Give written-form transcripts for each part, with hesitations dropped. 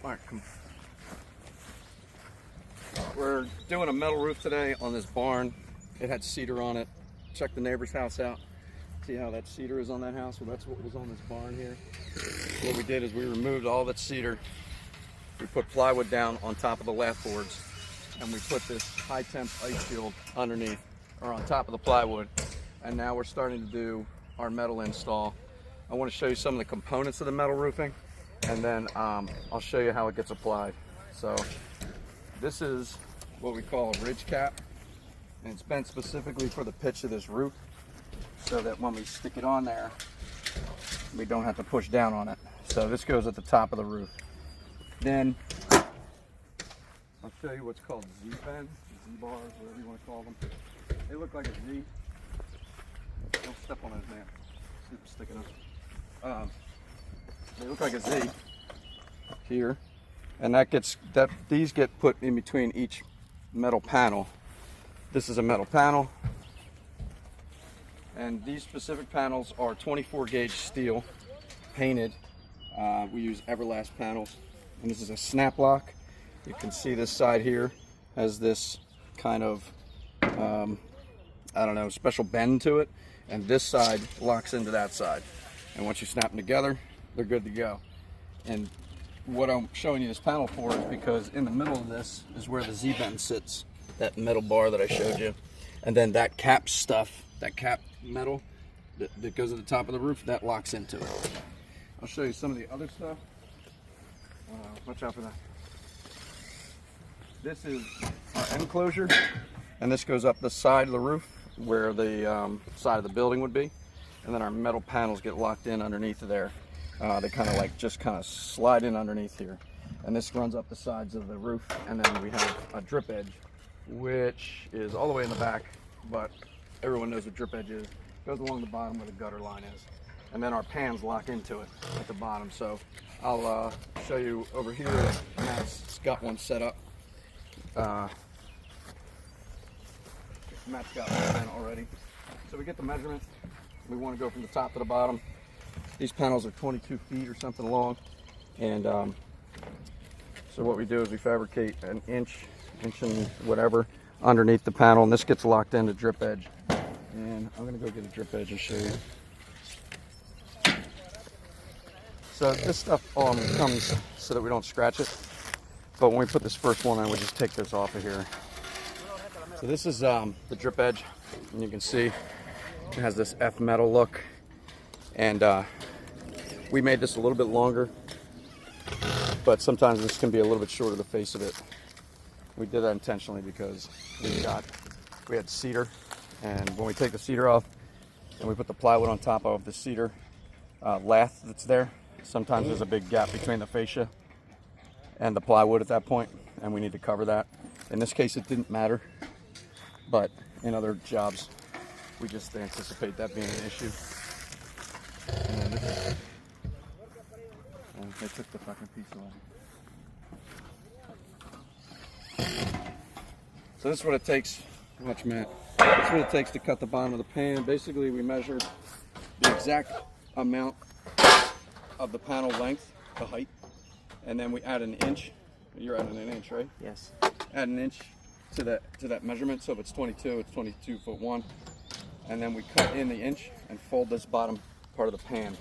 Alright, we're doing a metal roof today on this barn. It had cedar on it. Check the neighbor's house out. See how that cedar is on that house? Well, that's what was on this barn here. What we did is we removed all that cedar. We put plywood down on top of the lath boards, and we put this high temp ice shield underneath or on top of the plywood. And now we're starting to do our metal install. I want to show you some of the components of the metal roofing, and then I'll show you how it gets applied. So this is what we call a ridge cap, and it's bent specifically for the pitch of this roof, so that when we stick it on there, we don't have to push down on it. So this goes at the top of the roof. Then I'll show you what's called Z-bends, Z-bars, whatever you want to call them. They look like a Z. Don't step on those, man. Super sticking up. They look like a Z here, and these get put in between each metal panel. This is a metal panel, and these specific panels are 24 gauge steel, painted. We use Everlast panels, and this is a snap lock. You can see this side here has this kind of I don't know, special bend to it, and this side locks into that side, and once you snap them together, they're good to go. And what I'm showing you this panel for is because in the middle of this is where the Z-bend sits, that metal bar that I showed you, and then that cap stuff, that cap metal that goes at the top of the roof, that locks into it. I'll show you some of the other stuff. Watch out for that. This is our end closure, and this goes up the side of the roof where the side of the building would be, and then our metal panels get locked in underneath of there. They kind of slide in underneath here, and this runs up the sides of the roof. And then we have a drip edge, which is all the way in the back, but everyone knows what drip edge is. It goes along the bottom where the gutter line is, and then our pans lock into it at the bottom. So I'll show you over here. Matt's got one set up. Matt's got one already. So we get the measurement. We want to go from the top to the bottom. These panels are 22 feet or something long, and so what we do is we fabricate an inch and whatever underneath the panel, and this gets locked into drip edge. And I'm gonna go get a drip edge and show you. So this stuff comes so that we don't scratch it, but when we put this first one on, we just take this off of here. So this is the drip edge, and you can see it has this F metal look, and we made this a little bit longer, but sometimes this can be a little bit shorter the face of it. We did that intentionally because we had cedar, and when we take the cedar off and we put the plywood on top of the cedar lath that's there, sometimes there's a big gap between the fascia and the plywood at that point, and we need to cover that. In this case, it didn't matter, but in other jobs, we just anticipate that being an issue. And they took the fucking piece off. So this is what it takes. Watch Matt. This is what it takes to cut the bottom of the pan. Basically, we measure the exact amount of the panel length, the height, and then we add an inch. You're adding an inch, right? Yes. Add an inch to that measurement. So if it's 22, it's 22 foot 1, and then we cut in the inch and fold this bottom part of the pan.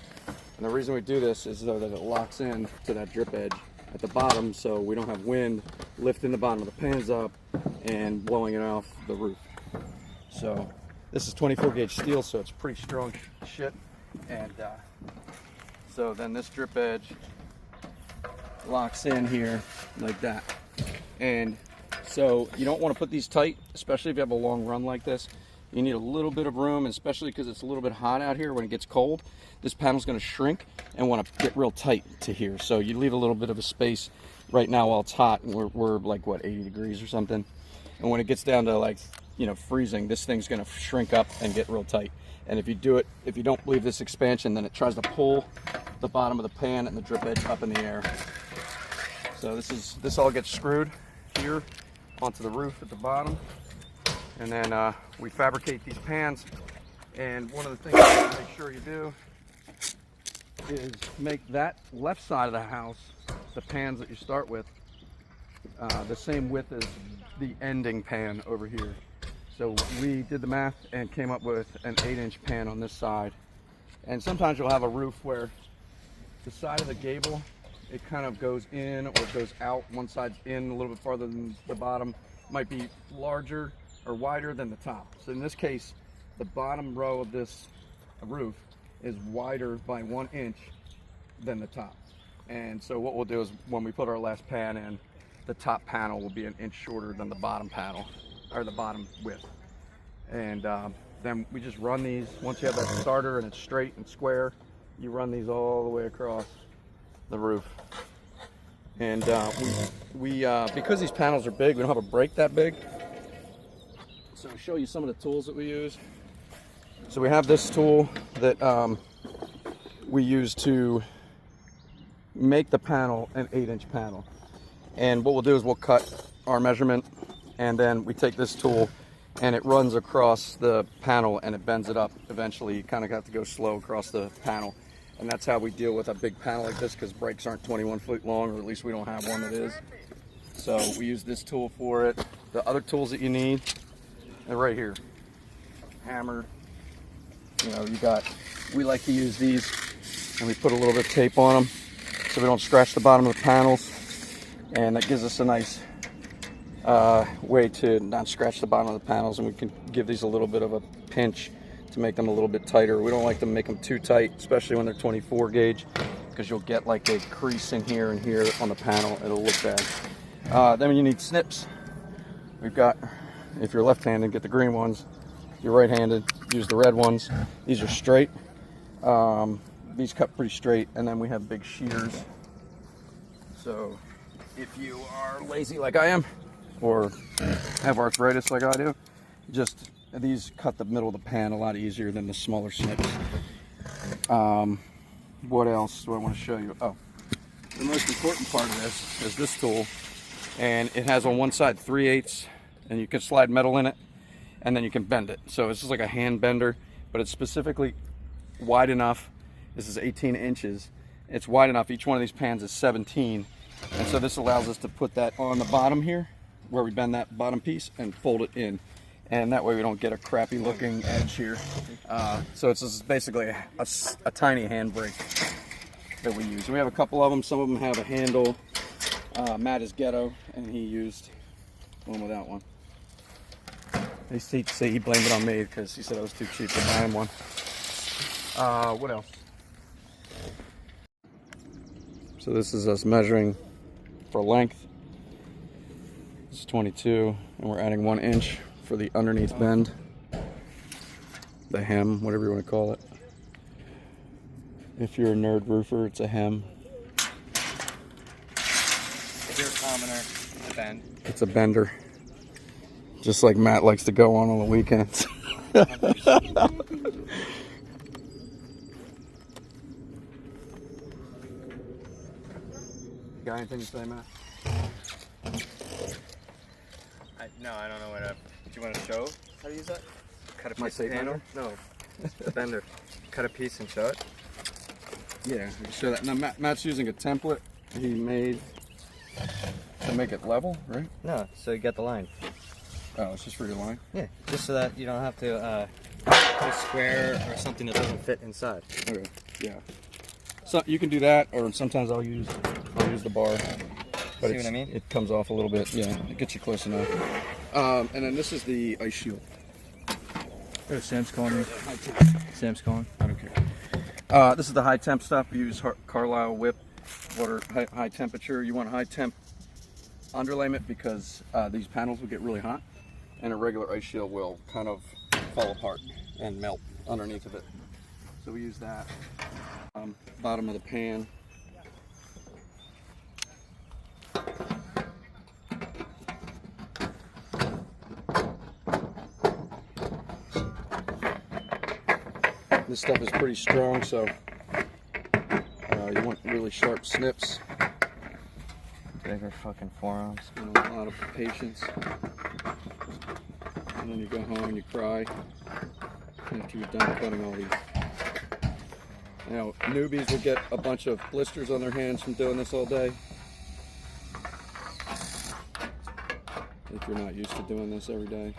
And the reason we do this is so that it locks in to that drip edge at the bottom, so we don't have wind lifting the bottom of the pans up and blowing it off the roof. So this is 24 gauge steel, so it's pretty strong shit. And so then this drip edge locks in here like that. And so you don't want to put these tight, especially if you have a long run like this. You need a little bit of room, especially because it's a little bit hot out here. When it gets cold, this panel's going to shrink and want to get real tight to here. So you leave a little bit of a space right now while it's hot, and we're like, what, 80 degrees or something. And when it gets down to, like, you know, freezing, this thing's going to shrink up and get real tight. And if you don't leave this expansion, then it tries to pull the bottom of the pan and the drip edge up in the air. So this all gets screwed here onto the roof at the bottom. And then we fabricate these pans, and one of the things you have to make sure you do is make that left side of the house the pans that you start with the same width as the ending pan over here. So we did the math and came up with an 8-inch pan on this side. And sometimes you'll have a roof where the side of the gable, it kind of goes in or it goes out. One side's in a little bit farther than the bottom. Might be larger or wider than the top. So in this case, the bottom row of this roof is wider by 1 inch than the top. And so what we'll do is when we put our last pan in, the top panel will be 1 inch shorter than the bottom panel, or the bottom width. And then we just run these, once you have that starter and it's straight and square, you run these all the way across the roof. And because these panels are big, we don't have a break that big. So I'll show you some of the tools that we use. So we have this tool that we use to make the panel an 8-inch panel. And what we'll do is we'll cut our measurement, and then we take this tool and it runs across the panel and it bends it up. Eventually you kind of have to go slow across the panel. And that's how we deal with a big panel like this, because brakes aren't 21 feet long, or at least we don't have one that is. So we use this tool for it. The other tools that you need are right here. Hammer. You know, we like to use these, and we put a little bit of tape on them so we don't scratch the bottom of the panels. And that gives us a nice way to not scratch the bottom of the panels, and we can give these a little bit of a pinch to make them a little bit tighter. We don't like to make them too tight, especially when they're 24 gauge, because you'll get like a crease in here and here on the panel. It'll look bad. Then you need snips. We've got, if you're left-handed, get the green ones. If you're right-handed, use the red ones. These are straight. These cut pretty straight, and then we have big shears. So if you are lazy like I am, or have arthritis like I do, just these cut the middle of the pan a lot easier than the smaller snips. What else do I want to show you? Oh, the most important part of this is this tool, and it has on one side 3/8, and you can slide metal in it, and then you can bend it. So it's just like a hand bender, but it's specifically wide enough. This is 18 inches. It's wide enough. Each one of these pans is 17. And so this allows us to put that on the bottom here, where we bend that bottom piece and fold it in. And that way we don't get a crappy looking edge here. So it's just basically a tiny handbrake that we use. And we have a couple of them. Some of them have a handle. Matt is ghetto, and he used one without one. He blamed it on me because he said I was too cheap to buy him one. What else? So this is us measuring for length. It's 22, and we're adding 1 inch for the underneath bend, the hem, whatever you want to call it. If you're a nerd roofer, it's a hem. If you're a commoner, it's a bend. It's a bender. Just like Matt likes to go on the weekends. Got anything to say, Matt? No, I don't know what. Do you want to show how to use that? Cut a piece. My tape handle? No, the bender. Cut a piece and show it. Yeah, I can show that. Now Matt's using a template he made to make it level, right? No, so you get the line. Oh, it's just for your line? Yeah, just so that you don't have to put a square or something that doesn't fit inside. Okay, yeah. So you can do that, or sometimes I'll use the bar. But See what I mean? It comes off a little bit. Yeah, it gets you close enough. And then this is the ice shield. Oh, Sam's calling me. Sam's calling. I don't care. This is the high temp stuff. We use Carlisle whip, water, high temperature. You want high temp underlayment because these panels will get really hot, and a regular ice shield will kind of fall apart and melt underneath of it. So we use that. Bottom of the pan. This stuff is pretty strong, so you want really sharp snips. Bigger fucking forearms. You know, a lot of patience. And then you go home and you cry after you're done cutting all these. Now, newbies will get a bunch of blisters on their hands from doing this all day. if you're not used to doing this every day.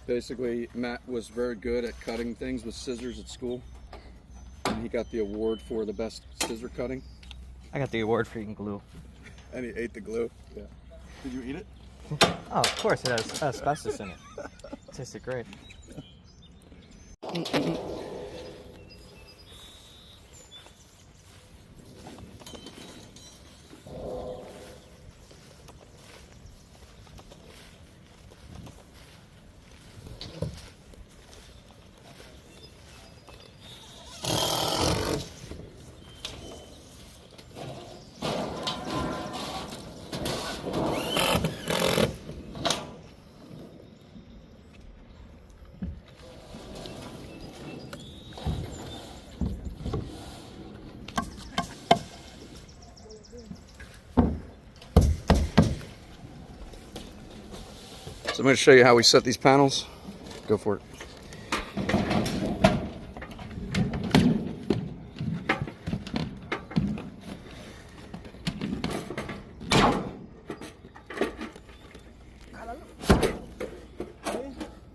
Basically, Matt was very good at cutting things with scissors at school. And he got the award for the best scissor cutting. I got the award for eating glue. And he ate the glue. Yeah. Did you eat it? Oh, of course, it has asbestos in it. It tasted great. So I'm going to show you how we set these panels. Go for it.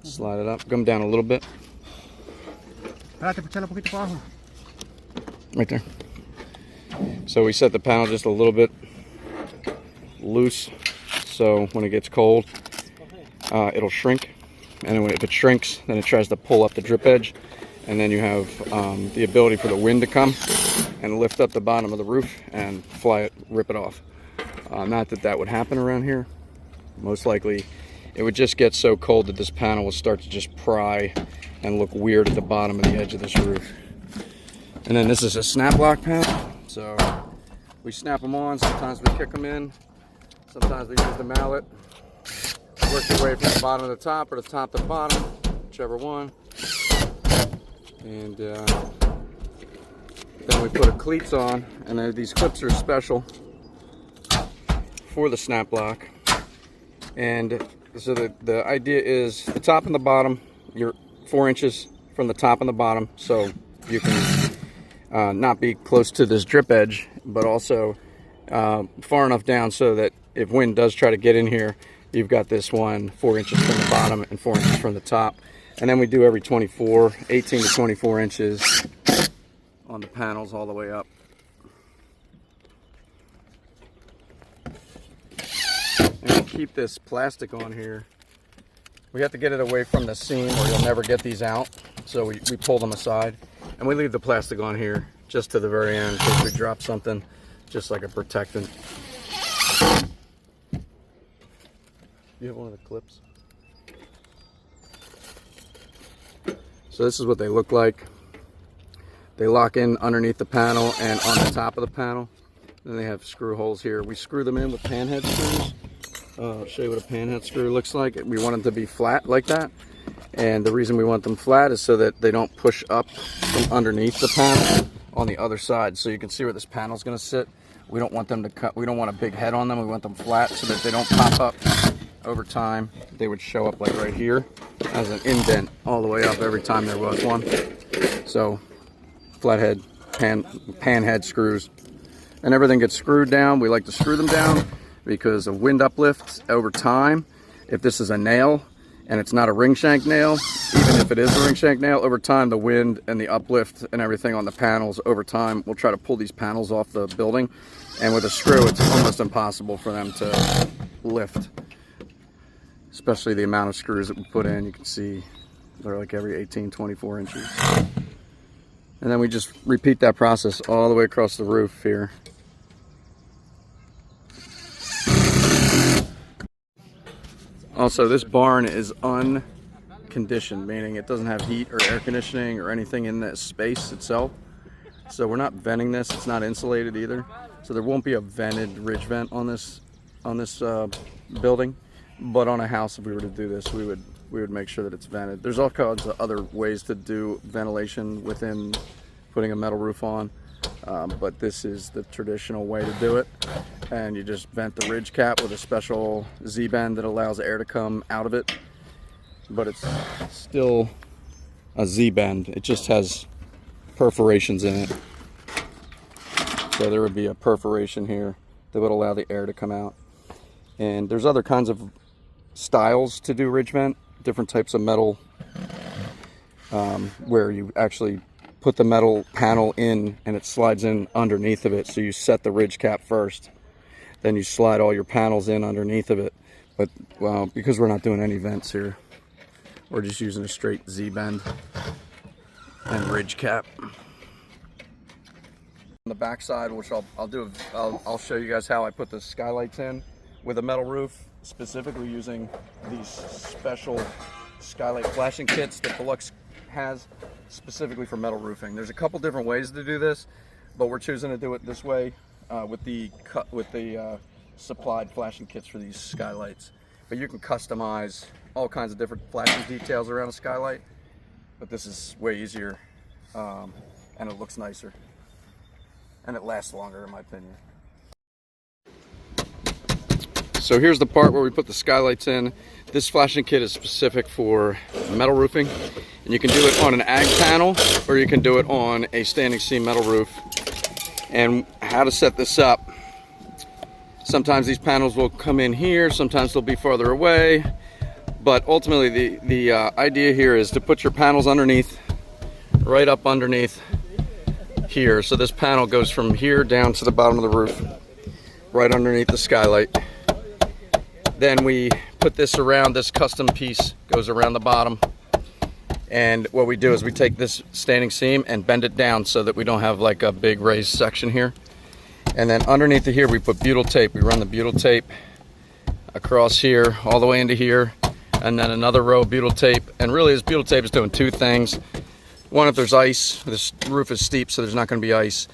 Slide it up, come down a little bit. Right there. So we set the panel just a little bit loose, so when it gets cold, it'll shrink, and then if it shrinks, then it tries to pull up the drip edge, and then you have the ability for the wind to come and lift up the bottom of the roof and fly it, rip it off. Not that that would happen around here. Most likely it would just get so cold that this panel will start to just pry and look weird at the bottom of the edge of this roof. And then this is a snap lock panel, so we snap them on. Sometimes we kick them in, sometimes we use the mallet. Work your way from the bottom to the top, or the top to the bottom, whichever one. And then we put a cleats on, and these clips are special for the snap lock. And so the idea is the top and the bottom, you're 4 inches from the top and the bottom, so you can not be close to this drip edge, but also far enough down so that if wind does try to get in here, you've got this one 4 inches from the bottom and 4 inches from the top. And then we do every 18 to 24 inches on the panels all the way up. And to keep this plastic on here, we have to get it away from the seam or you'll never get these out. So we pull them aside, and we leave the plastic on here just to the very end in case we drop something, just like a protectant. You have one of the clips? So this is what they look like. They lock in underneath the panel and on the top of the panel. Then they have screw holes here. We screw them in with panhead screws. I'll show you what a panhead screw looks like. We want them to be flat like that. And the reason we want them flat is so that they don't push up from underneath the panel on the other side. So you can see where this panel is going to sit. We don't want them to cut. We don't want a big head on them. We want them flat so that they don't pop up. Over time, they would show up like right here as an indent all the way up every time there was one. So flathead, panhead screws, and everything gets screwed down. We like to screw them down because of wind uplift over time. If this is a nail and it's not a ring shank nail, even if it is a ring shank nail, over time the wind and the uplift and everything on the panels over time will try to pull these panels off the building, and with a screw it's almost impossible for them to lift. Especially the amount of screws that we put in. You can see they're like every 18, 24 inches. And then we just repeat that process all the way across the roof here. Also, this barn is unconditioned, meaning it doesn't have heat or air conditioning or anything in that space itself. So we're not venting this. It's not insulated either. So there won't be a vented ridge vent on this building. But on a house, if we were to do this, we would make sure that it's vented. There's all kinds of other ways to do ventilation within putting a metal roof on, but this is the traditional way to do it. And you just vent the ridge cap with a special Z-bend that allows air to come out of it. But it's still a Z-bend. It just has perforations in it. So there would be a perforation here that would allow the air to come out. And there's other kinds of styles to do ridge vent, different types of metal, where you actually put the metal panel in and it slides in underneath of it. So you set the ridge cap first, then you slide all your panels in underneath of it. But well, because we're not doing any vents here, we're just using a straight Z-bend and ridge cap. On the back side, which I'll show you guys how I put the skylights in with a metal roof, specifically using these special skylight flashing kits that Velux has specifically for metal roofing. There's a couple different ways to do this, but we're choosing to do it this way with the supplied flashing kits for these skylights. But you can customize all kinds of different flashing details around a skylight, but this is way easier, and it looks nicer, and it lasts longer in my opinion. So here's the part where we put the skylights in. This flashing kit is specific for metal roofing, and you can do it on an ag panel or you can do it on a standing seam metal roof. And how to set this up: sometimes these panels will come in here, sometimes they'll be farther away, but ultimately the idea here is to put your panels underneath, right up underneath here. So this panel goes from here down to the bottom of the roof, right underneath the skylight. Then we put this around, this custom piece goes around the bottom, and what we do is we take this standing seam and bend it down so that we don't have like a big raised section here. And then underneath of here we put butyl tape. We run the butyl tape across here all the way into here, and then another row of butyl tape. And really this butyl tape is doing two things. One, if there's ice, this roof is steep so there's not going to be ice,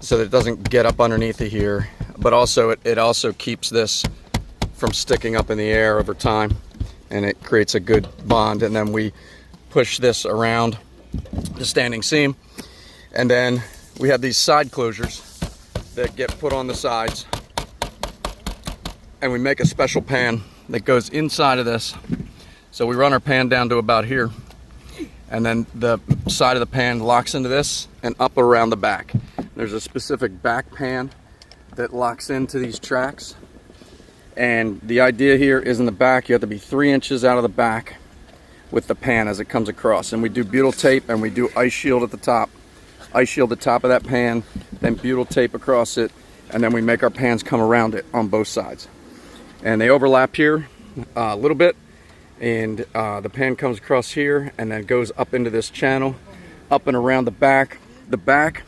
so that it doesn't get up underneath of here, but also it also keeps this from sticking up in the air over time, and it creates a good bond. And then we push this around the standing seam, and then we have these side closures that get put on the sides, and we make a special pan that goes inside of this. So we run our pan down to about here, and then the side of the pan locks into this and up around the back. There's a specific back pan that locks into these tracks. And the idea here is in the back, you have to be 3 inches out of the back with the pan as it comes across. And we do butyl tape and we do ice shield at the top. Ice shield the top of that pan, then butyl tape across it, and then we make our pans come around it on both sides. And they overlap here a little bit, and the pan comes across here and then goes up into this channel, up and around the back. The back,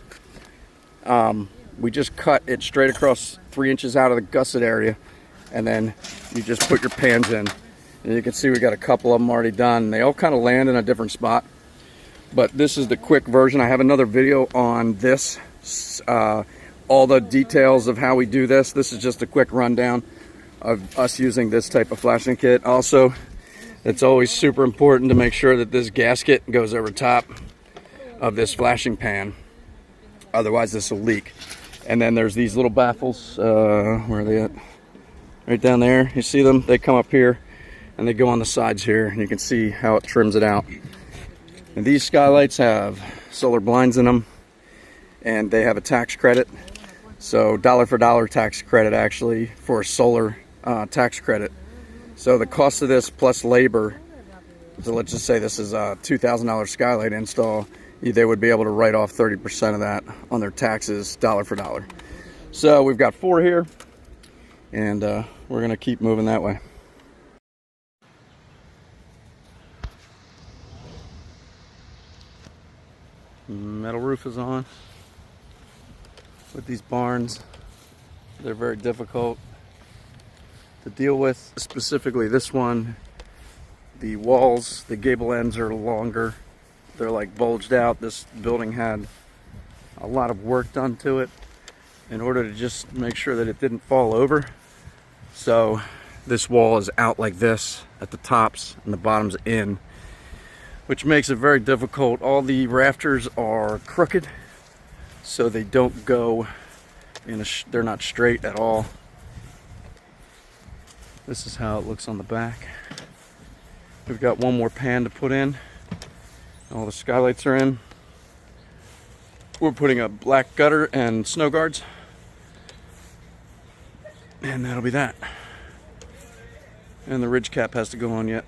we just cut it straight across 3 inches out of the gusset area, and then you just put your pans in. And you can see we got a couple of them already done. They all kind of land in a different spot, but this is the quick version. I have another video on this, all the details of how we do this. This is just a quick rundown of us using this type of flashing kit. Also, it's always super important to make sure that this gasket goes over top of this flashing pan, otherwise this will leak. And then there's these little baffles, where are they at? Right down there, you see them? They come up here and they go on the sides here, and you can see how it trims it out. And these skylights have solar blinds in them, and they have a tax credit. So dollar for dollar tax credit actually for solar tax credit. So the cost of this plus labor, so let's just say this is a $2,000 skylight install, they would be able to write off 30% of that on their taxes, dollar for dollar. So we've got 4 here, and we're gonna keep moving that way. Metal roof is on with these barns. They're very difficult to deal with, specifically this one. The walls, the gable ends are longer. They're like bulged out. This building had a lot of work done to it in order to just make sure that it didn't fall over. So this wall is out like this at the tops and the bottom's in, which makes it very difficult. All the rafters are crooked, so they don't go in a they're not straight at all. This is how it looks on the back. We've got one more pan to put in. All the skylights are in. we're putting a black gutter and snow guards. And that'll be that. And the ridge cap has to go on yet.